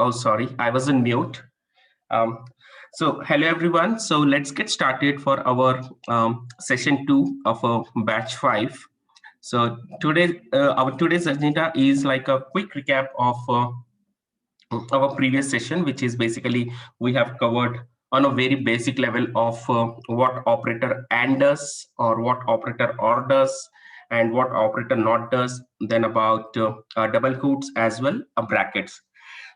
Oh, sorry, I was on mute. So hello everyone. So let's get started for our session 2 of batch 5. So today, our today's agenda is like a quick recap of our previous session, which is basically we have covered on a very basic level of what operator and does, or what operator or does, and what operator not does, then about double quotes as well, brackets.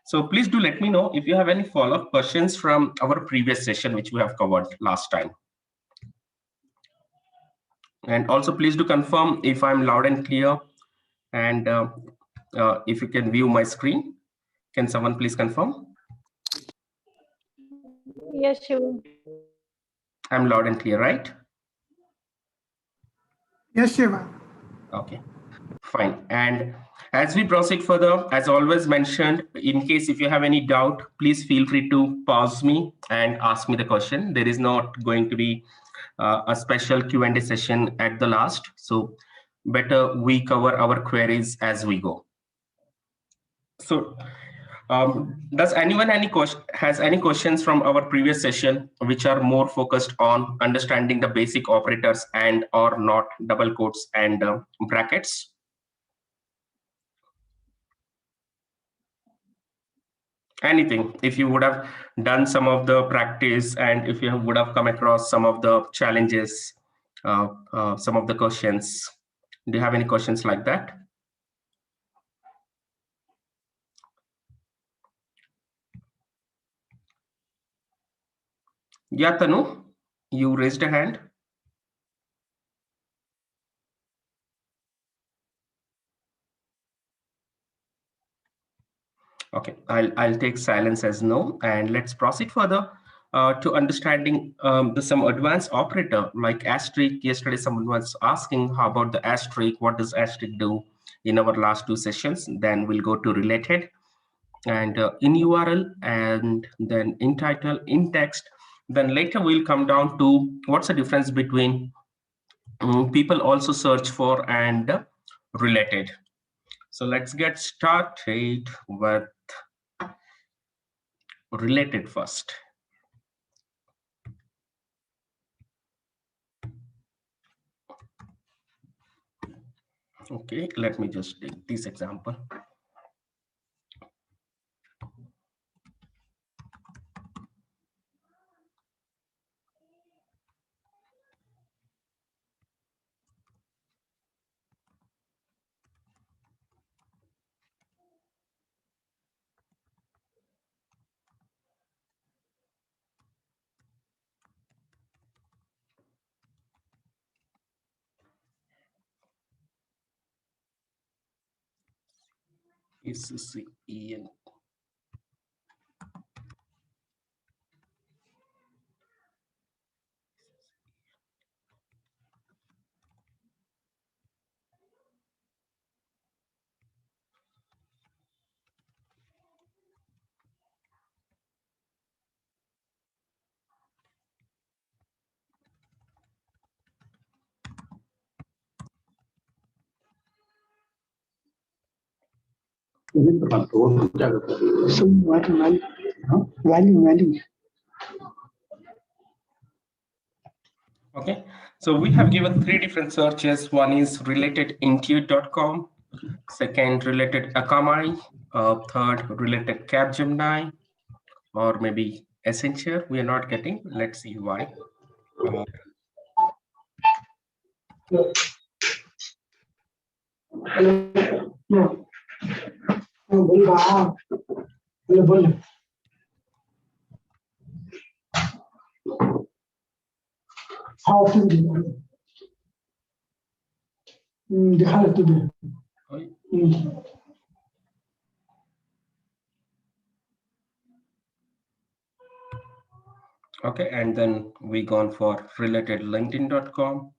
So please do let me know if you have any follow-up questions from our previous session, which we have covered last time. And also please do confirm if I'm loud and clear, and if you can view my screen. Can someone please confirm? Yes, Shiva. I'm loud and clear, right? Yes, Shiva. Okay, fine. And as we proceed further, as always mentioned, in case if you have any doubt, please feel free to pause me and ask me the question. There is not going to be a special Q&A session at the last. So better we cover our queries as we go. So does anyone has any questions from our previous session which are more focused on understanding the basic operators and or not double quotes and brackets? Anything, if you would have done some of the practice and if you would have come across some of the challenges, some of the questions. Do you have any questions like that? Yeah, Tanu, you raised a hand. Okay, I'll take silence as no, and let's proceed further to understanding some advanced operator like asterisk. Yesterday, someone was asking how about the asterisk. What does asterisk do in our last two sessions? Then we'll go to related and in URL, and then in title, in text. Then later we'll come down to what's the difference between people also search for and related. So let's get started with related first. Okay, let me just take this example. ECCEN. Value. Okay, so we have given three different searches. One is related intuit.com, second related Akamai, third related Capgemini, or maybe Accenture. We are not getting. Let's see why. Okay, and then we gone for related LinkedIn.com.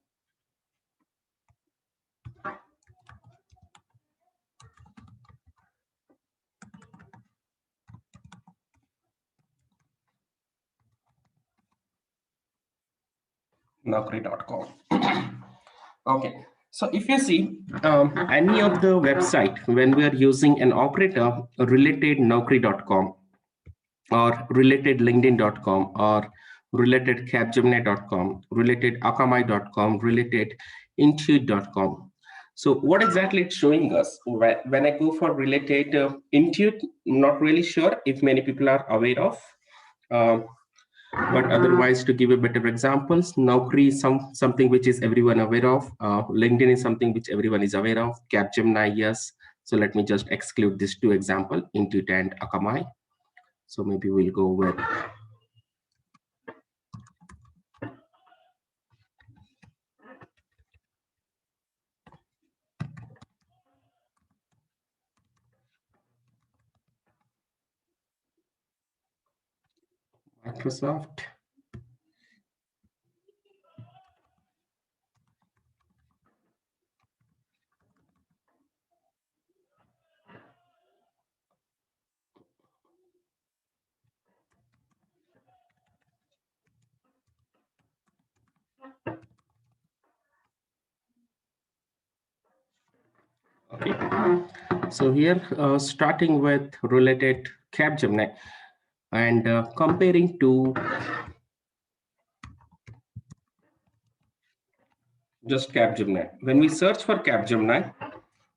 Naukri.com. Okay, so if you see any of the website when we are using an operator related Naukri.com, or related linkedin.com, or related capgemini.com, related akamai.com, related intuit.com. So what exactly it's showing us? When I go for related Intuit, not really sure if many people are aware of. Um, but otherwise, to give a better examples, Naukri is something which is everyone aware of. LinkedIn is something which everyone is aware of. Capgemini, yes. So let me just exclude these two examples, Intuit and Akamai. So maybe we'll go with Microsoft. Okay. So here, starting with related Capgemini and comparing to just Capgemini. When we search for Capgemini,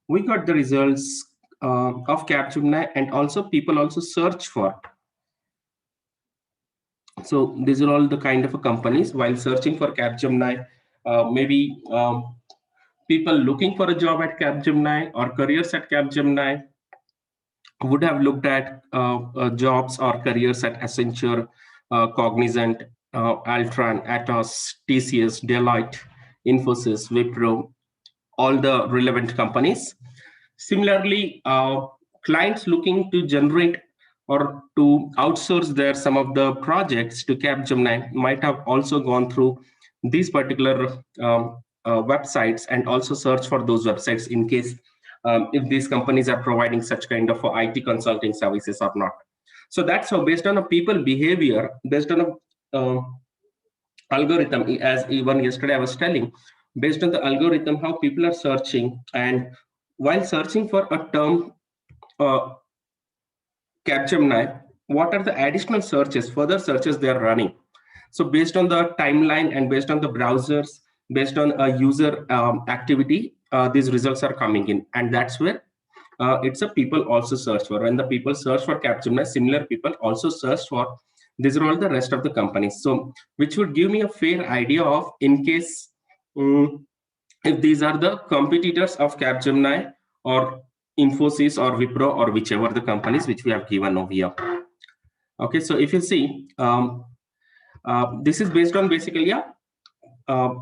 we got the results of Capgemini, and also people also search for. So these are all the kind of companies while searching for Capgemini. Maybe people looking for a job at Capgemini or careers at Capgemini would have looked at jobs or careers at Accenture, Cognizant, Altran, Atos, TCS, Deloitte, Infosys, Wipro, all the relevant companies. Similarly, clients looking to generate or to outsource their some of the projects to Capgemini might have also gone through these particular websites and also search for those websites in case if these companies are providing such kind of IT consulting services or not. So that's how, based on a people behavior, based on a algorithm, as even yesterday I was telling, based on the algorithm, how people are searching, and while searching for a term, uh, Capgemini, what are the additional searches, further searches they are running? So based on the timeline and based on the browsers, based on a user activity, these results are coming in, and that's where it's a people also search for. When the people search for Capgemini, similar people also search for. These are all the rest of the companies. So which would give me a fair idea of, in case if these are the competitors of Capgemini or Infosys or Wipro or whichever the companies which we have given over here. Okay, so if you see, this is based on basically uh,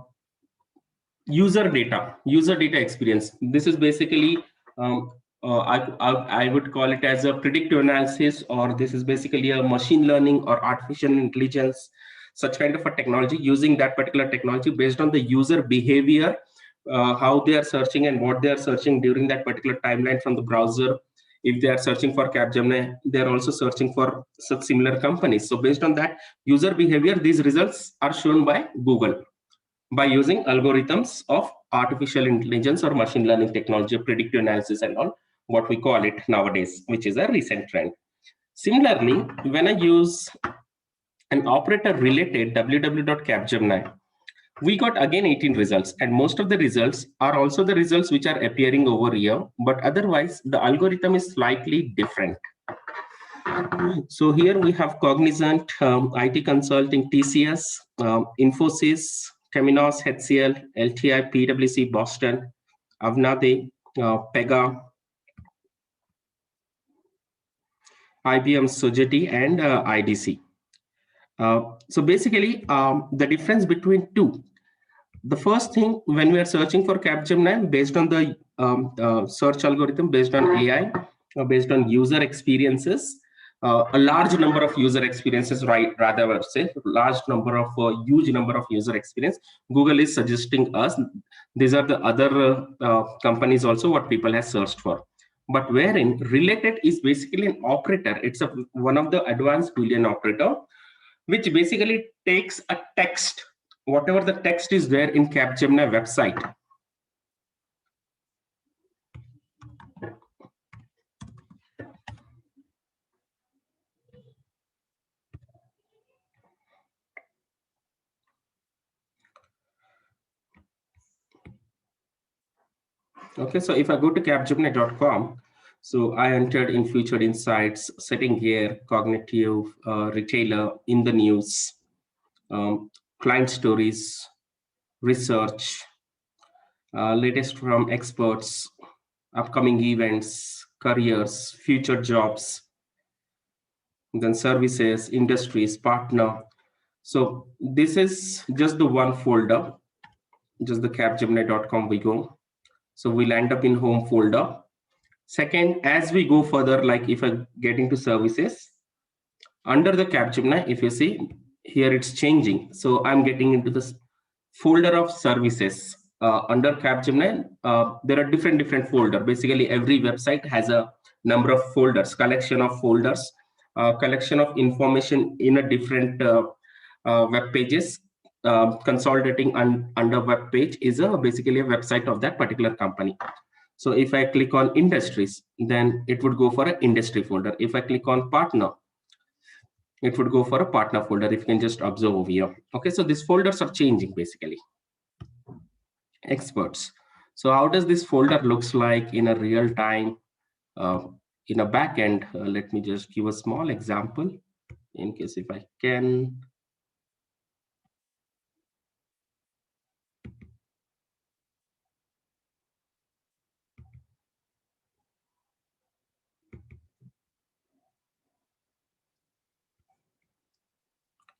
user data experience. This is basically I would call it as a predictive analysis, or this is basically a machine learning or artificial intelligence, such kind of a technology, using that particular technology based on the user behavior, how they are searching and what they are searching during that particular timeline from the browser. If they are searching for Capgemini, they are also searching for such similar companies. So based on that user behavior, these results are shown by Google by using algorithms of artificial intelligence or machine learning technology, predictive analysis, and all what we call it nowadays, which is a recent trend. Similarly, when I use an operator related www.capgemini, we got again 18 results, and most of the results are also the results which are appearing over here, but otherwise the algorithm is slightly different. So here we have Cognizant, IT Consulting, TCS, Infosys, Temenos, HCL, LTI, PwC, Boston, Avnade, Pega, IBM, Sogeti, and IDC. So basically, the difference between two. The first thing, when we are searching for Capgemini, based on the search algorithm, based on AI, based on user experiences, a large number of user experiences, right? Rather, I would say, large number of huge number of user experience. Google is suggesting us these are the other companies also what people have searched for. But wherein related is basically an operator. It's one of the advanced Boolean operator, which basically takes a text, whatever the text is there in Capgemini website. Okay, so if I go to capgemini.com, so I entered in featured insights, setting gear, cognitive, retailer, in the news, client stories, research, latest from experts, upcoming events, careers, future jobs, then services, industries, partner. So this is just the one folder, just the capgemini.com we go. So we'll end up in home folder. Second, as we go further, like if I get into services, under the Capgemini, if you see here, it's changing. So I'm getting into this folder of services. Under Capgemini, there are different folder. Basically, every website has a number of folders, collection of folders, collection of information in a different web pages. Consolidating under web page is basically a website of that particular company. So if I click on industries, then it would go for an industry folder. If I click on partner, it would go for a partner folder. If you can just observe over here. Okay, so these folders are changing basically. Experts. So how does this folder looks like in a real time, in a backend? Let me just give a small example in case if I can.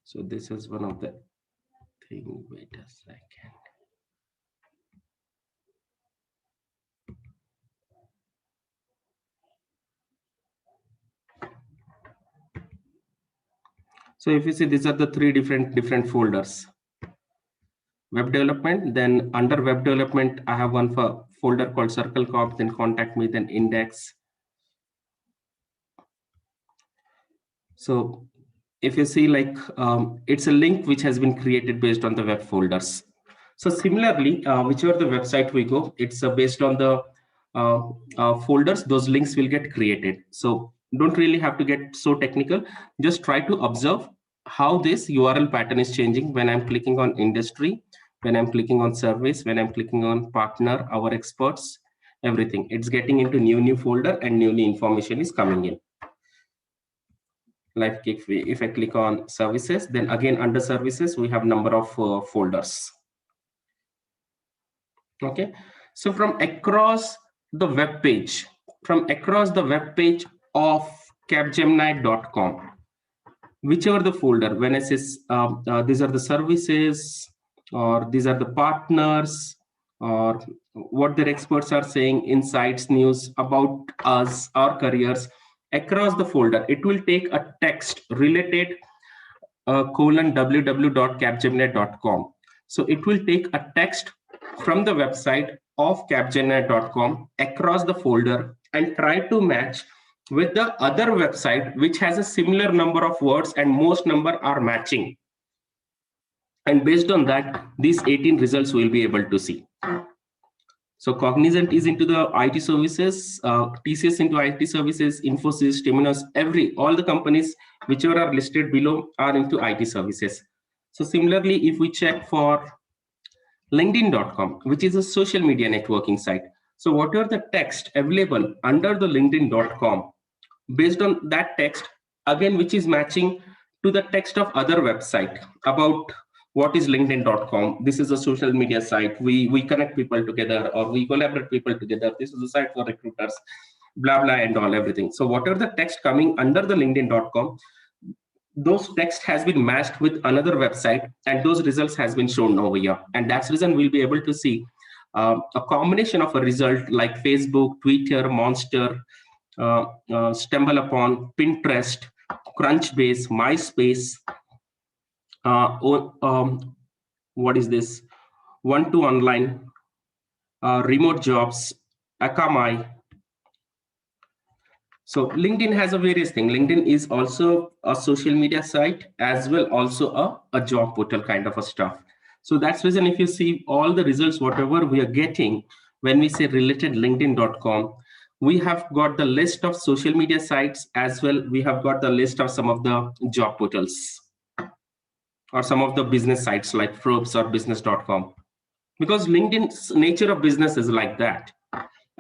So this is one of the thing. Wait a second. So if you see, these are the three different folders. Web development, then under web development, I have one for folder called Circle Corp, then contact me, then index. So if you see, like it's a link which has been created based on the web folders. So similarly, whichever the website we go, it's based on the folders, those links will get created. So don't really have to get so technical. Just try to observe how this URL pattern is changing when I'm clicking on industry, when I'm clicking on service, when I'm clicking on partner, our experts, everything. It's getting into new folder and new information is coming in. Like if I click on services, then again under services, we have number of folders. Okay, so from across the web page, of capgemini.com, whichever the folder, when I say these are the services, or these are the partners, or what their experts are saying, insights, news about us, our careers, across the folder, it will take a text related www.capgemini.com. So it will take a text from the website of capgemini.com across the folder and try to match with the other website which has a similar number of words and most number are matching. And based on that, these 18 results we'll be able to see. So Cognizant is into the IT services, TCS into IT services, Infosys, Temenos, all the companies whichever are listed below are into IT services. So similarly, if we check for LinkedIn.com, which is a social media networking site. So whatever the text available under the LinkedIn.com, based on that text, again, which is matching to the text of other website about what is linkedin.com. This is a social media site. We connect people together or we collaborate people together. This is a site for recruiters, blah blah and all everything. So whatever the text coming under the linkedin.com, those text has been matched with another website and those results has been shown over here. And that's the reason we'll be able to see a combination of a result like Facebook, Twitter, Monster, StumbleUpon, Pinterest, Crunchbase, MySpace, what is this? One2Online, Remote Jobs, Akamai. So LinkedIn has a various thing. LinkedIn is also a social media site as well, also a job portal kind of a stuff. So that's the reason if you see all the results, whatever we are getting, when we say related linkedin.com, we have got the list of social media sites as well. We have got the list of some of the job portals or some of the business sites like Forbes or business.com, because LinkedIn's nature of business is like that.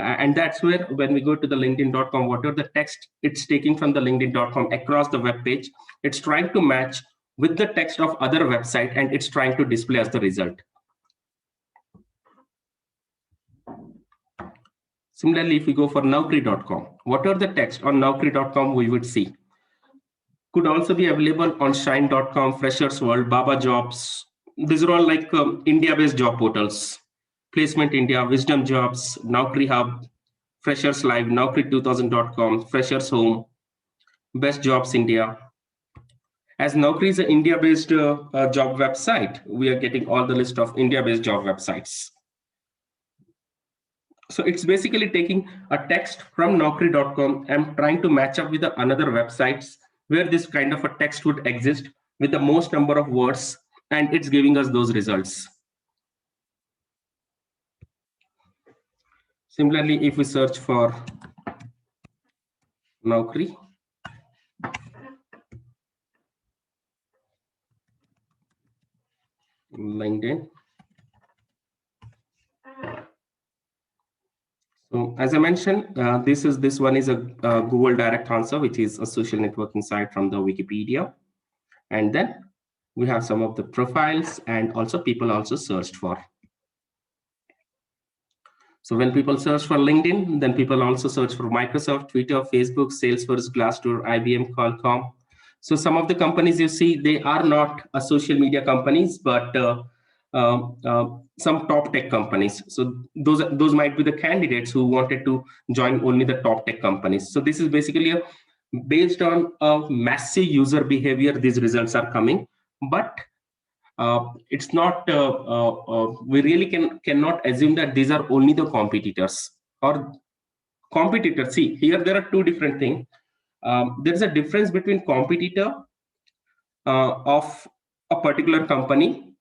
And that's where when we go to the linkedin.com, whatever the text it's taking from the linkedin.com across the web page, it's trying to match with the text of other website and it's trying to display as the result. Similarly, if we go for Naukri.com, whatever the text on Naukri.com we would see could also be available on Shine.com, Freshers World, Baba Jobs. These are all like India-based job portals. Placement India, Wisdom Jobs, Naukri Hub, Freshers Live, Naukri2000.com, Freshers Home, Best Jobs India. As Naukri is an India-based job website, we are getting all the list of India-based job websites. So it's basically taking a text from Naukri.com and trying to match up with the another websites where this kind of a text would exist with the most number of words, and it's giving us those results. Similarly, if we search for Naukri, LinkedIn. So as I mentioned, this one is a Google Direct Answer, which is a social networking site from the Wikipedia. And then we have some of the profiles and also people also searched for. So when people search for LinkedIn, then people also search for Microsoft, Twitter, Facebook, Salesforce, Glassdoor, IBM, Qualcomm. So some of the companies you see, they are not a social media companies, but some top tech companies. So those might be the candidates who wanted to join only the top tech companies. So this is basically based on a massive user behavior, these results are coming, but it's not, we really cannot assume that these are only the competitors or competitors. See, here there are two different things. There's a difference between competitor of a particular company,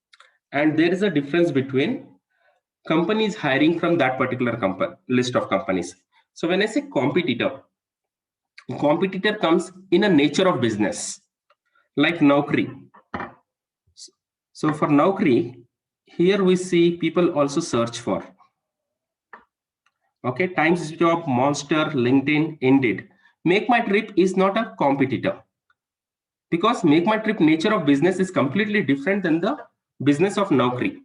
and there is a difference between companies hiring from that particular list of companies. So when I say competitor comes in a nature of business, like Naukri. So for Naukri, here we see people also search for. Okay, Times Job, Monster, LinkedIn, Indeed. Make My Trip is not a competitor because Make My Trip nature of business is completely different than the business of Naukri.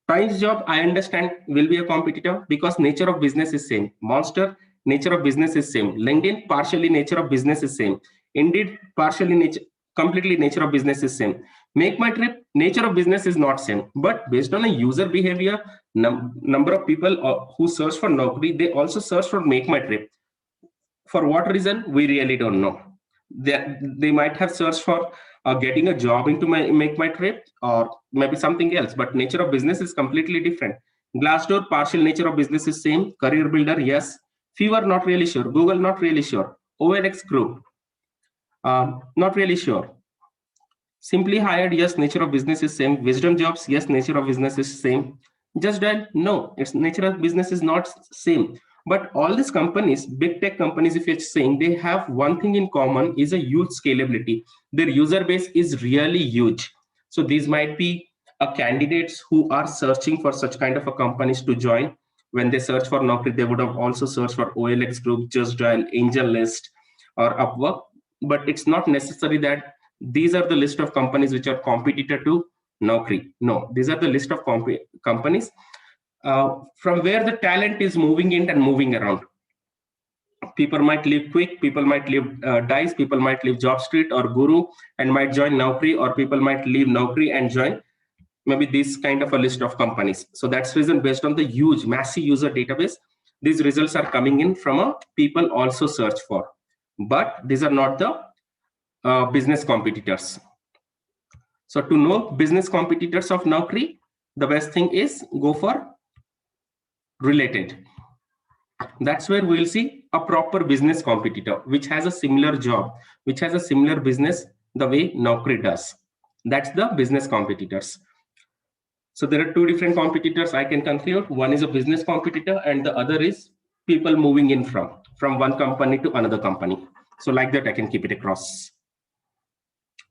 Times Job, I understand, will be a competitor because nature of business is same. Monster, nature of business is same. LinkedIn, partially nature of business is same. Indeed, completely nature of business is same. Make My Trip, nature of business is not same, but based on a user behavior, number of people who search for Naukri, they also search for Make My Trip. For what reason, we really don't know. They might have searched for getting a job into Make My Trip or maybe something else, but nature of business is completely different. Glassdoor, partial nature of business is same. Career Builder, yes. Fiverr, not really sure. Google, not really sure. OLX Group, not really sure. Simply Hired, yes, nature of business is same. Wisdom Jobs, yes, nature of business is same. Just Dial, no, its nature of business is not same. But all these companies, big tech companies, if you're saying, they have one thing in common is a huge scalability. Their user base is really huge. So these might be candidates who are searching for such kind of a companies to join. When they search for Naukri, they would have also searched for OLX Group, Just Dial, Angel List, or Upwork. But it's not necessary that these are the list of companies which are competitor to Naukri. No, these are the list of companies from where the talent is moving in and moving around. People might leave Quick, people might leave Dice, people might leave JobStreet or Guru and might join Naukri, or people might leave Naukri and join maybe this kind of a list of companies. So that's the reason, based on the huge, massive user database, these results are coming in from a people also search for. But these are not the business competitors. So to know business competitors of Naukri, the best thing is go for related. That's where we'll see a proper business competitor, which has a similar job, which has a similar business the way Naukri does. That's the business competitors. So there are two different competitors I can conclude. One is a business competitor and the other is people moving in from one company to another company. So like that, I can keep it across.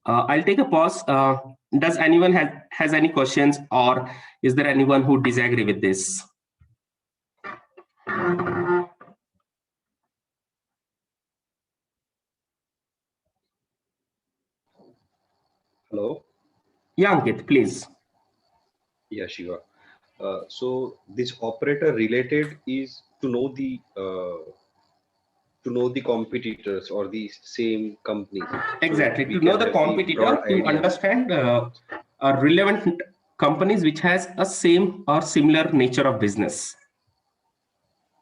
I'll take a pause. Does anyone has any questions, or is there anyone who disagree with this? Hello. Yeah, Ankit, please. Yeah, Shiva. So this operator related is to know the competitors or the same companies, so Exactly. we To know can the have the broad competitor, to idea. understand relevant companies which has a same or similar nature of business.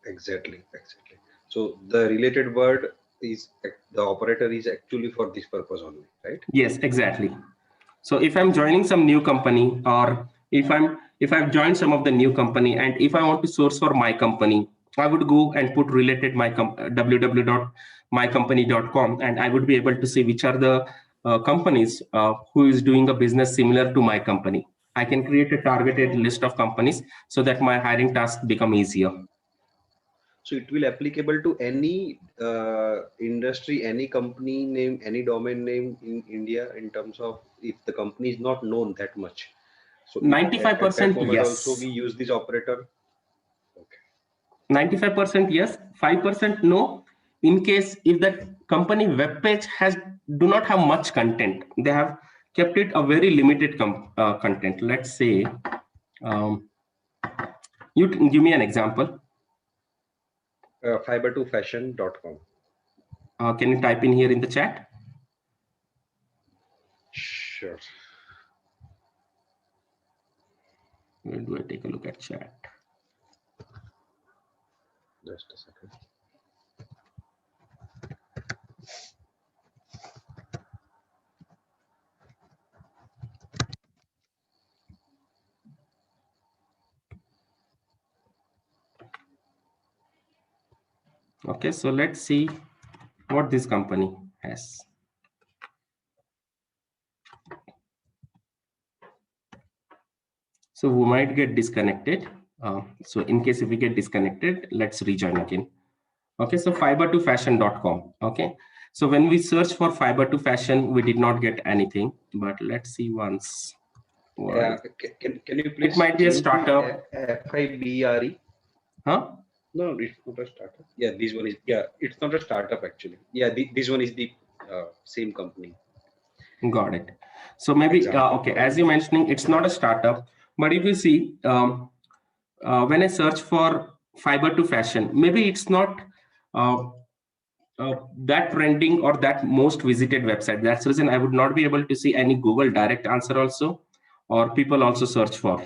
Exactly, exactly. So the related word is the operator is actually for this purpose only, right? Yes, exactly. So if I'm joining some new company, or if I've joined some of the new company, and if I want to source for my company, I would go and put related www.mycompany.com, and I would be able to see which are the companies who is doing a business similar to my company. I can create a targeted list of companies so that my hiring task become easier. So it will applicable to any industry, any company name, any domain name in India in terms of if the company is not known that much. So at that 95% moment also yes. we use this operator. Okay. 95% yes, 5% no. In case if that company web page has do not have much content, they have kept it a very limited content. Let's say, um, you can give me an example. Fiber2fashion.com. Can you type in here in the chat? Sure. Where do I take a look at chat? Just a second. Okay, so let's see what this company has. So we might get disconnected. So in case if we get disconnected, let's rejoin again. Okay, so fiber2fashion.com. Okay, so when we search for fiber2fashion, we did not get anything, but let's see once. Why? Can you It please might be a change the startup. FIBRE? Huh? No, it's not a startup. Yeah, this one is. Yeah, it's not a startup actually. Yeah, this one is the same company. Got it. So maybe, Example. okay, as you mentioning, it's not a startup, but if you see, when I search for fiber2fashion, maybe it's not uh, that trending or that most visited website. That's the reason I would not be able to see any Google direct answer also, or people also search for.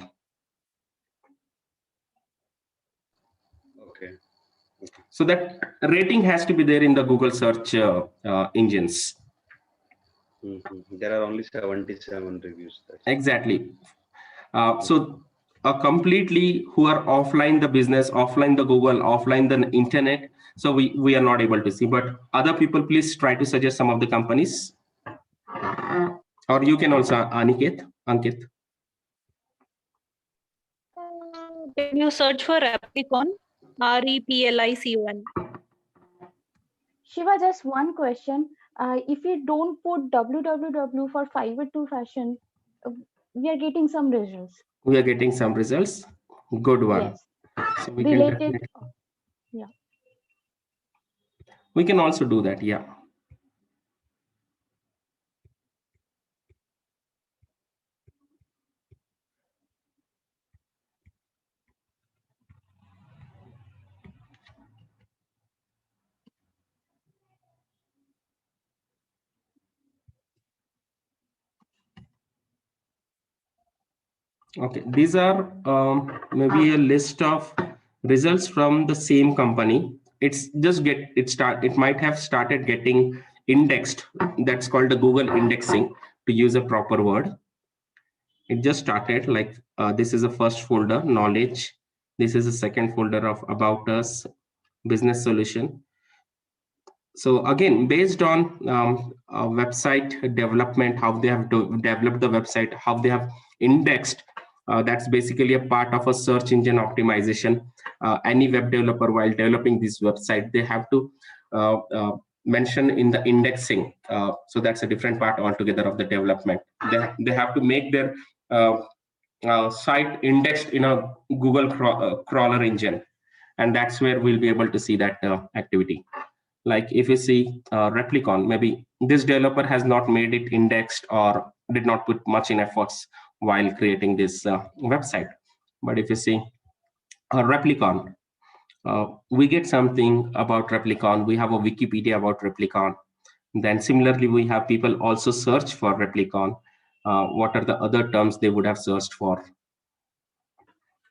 Okay. So that rating has to be there in the Google search engines. There are only 77 reviews. Exactly. So completely who are offline the business, offline the Google, offline the internet. So we are not able to see. But other people, please try to suggest some of the companies, or you can also Ankit. Can you search for Replicon? REPLICON. Shiva, just one question. If we don't put www for fiber2fashion, we are getting some results. We are getting some results. Good one. Yes. So we can Related. definitely, Yeah. we can also do that. Yeah. Okay, these are maybe a list of results from the same company. It's just it might have started getting indexed. That's called the Google indexing, to use a proper word. It just started like this is the first folder, knowledge. This is the second folder of about us, business solution. So again, based on website development, how they have developed the website, how they have indexed, that's basically a part of a search engine optimization. Any web developer, while developing this website, they have to mention in the indexing. So that's a different part altogether of the development. They have to make their site indexed in a Google crawler engine, and that's where we'll be able to see that activity. Like if you see Replicon, maybe this developer has not made it indexed, or did not put much in efforts while creating this website. But if you see Replicon, we get something about Replicon. We have a Wikipedia about Replicon. Then similarly, we have people also search for Replicon. What are the other terms they would have searched for?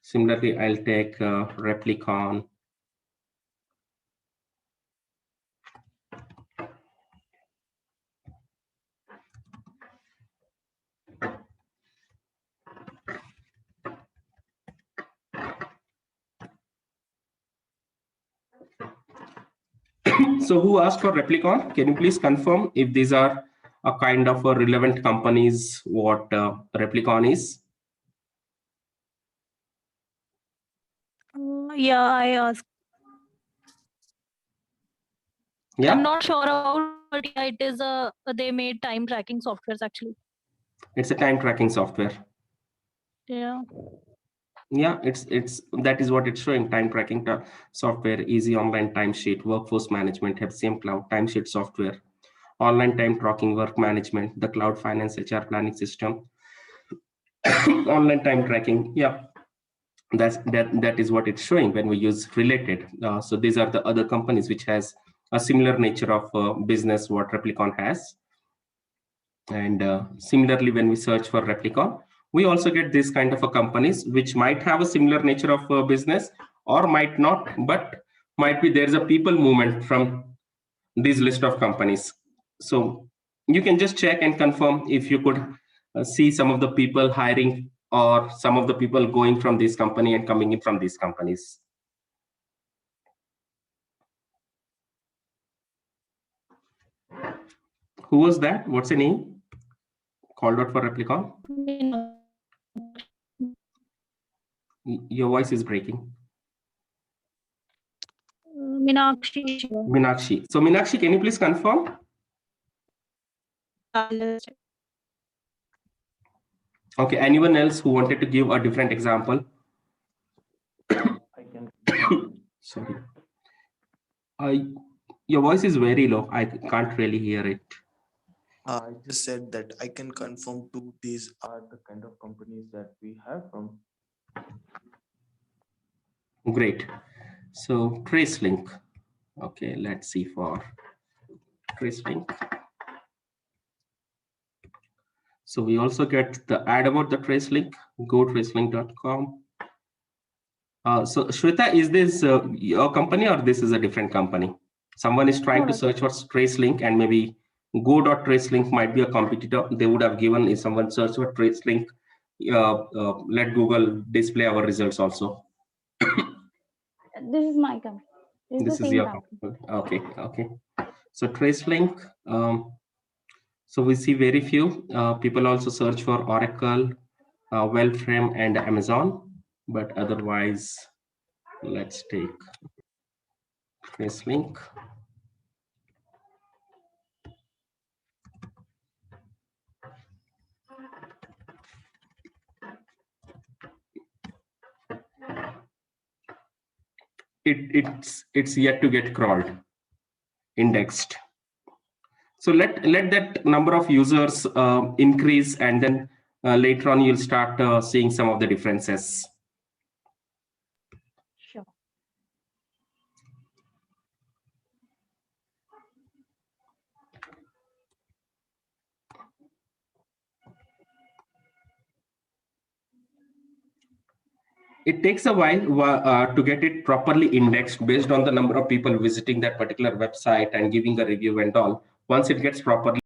Similarly, I'll take Replicon. So who asked for Replicon? Can you please confirm if these are a kind of a relevant companies, what Replicon is? Yeah, I asked. Yeah, I'm not sure about, but yeah, it is they made time tracking softwares actually. it's a time tracking software. Yeah. Yeah, it's that is what it's showing. Time tracking software, easy online timesheet, workforce management, HCM cloud, timesheet software, online time tracking, work management, the cloud finance HR planning system, online time tracking. Yeah, that is what it's showing when we use related. So these are the other companies which has a similar nature of business what Replicon has. And similarly, when we search for Replicon, we also get this kind of a companies which might have a similar nature of business or might not, but might be there's a people movement from this list of companies. So you can just check and confirm if you could see some of the people hiring or some of the people going from this company and coming in from these companies. Who was that? What's the name? Called out for Replicon? Your voice is breaking. Meenakshi. Meenakshi. So Meenakshi, can you please confirm? Okay, anyone else who wanted to give a different example? I can. Sorry. Your voice is very low. I can't really hear it. I just said that I can confirm too. These are the kind of companies that we have from. Great. So TraceLink. Okay, let's see for TraceLink. So we also get the ad about the TraceLink, gotracelink.com. So Shweta, is this your company or this is a different company? Someone is trying to search for TraceLink and maybe go.tracelink might be a competitor. They would have given, if someone search for TraceLink, let Google display our results also. This is my company. This is your company. Okay, okay. So TraceLink. So we see very few people also search for Oracle, Wellframe, and Amazon, but otherwise, let's take TraceLink. It's yet to get crawled, indexed. So let that number of users increase, and then later on you'll start seeing some of the differences. Sure. It takes a while to get it properly indexed based on the number of people visiting that particular website and giving a review and all. Once it gets properly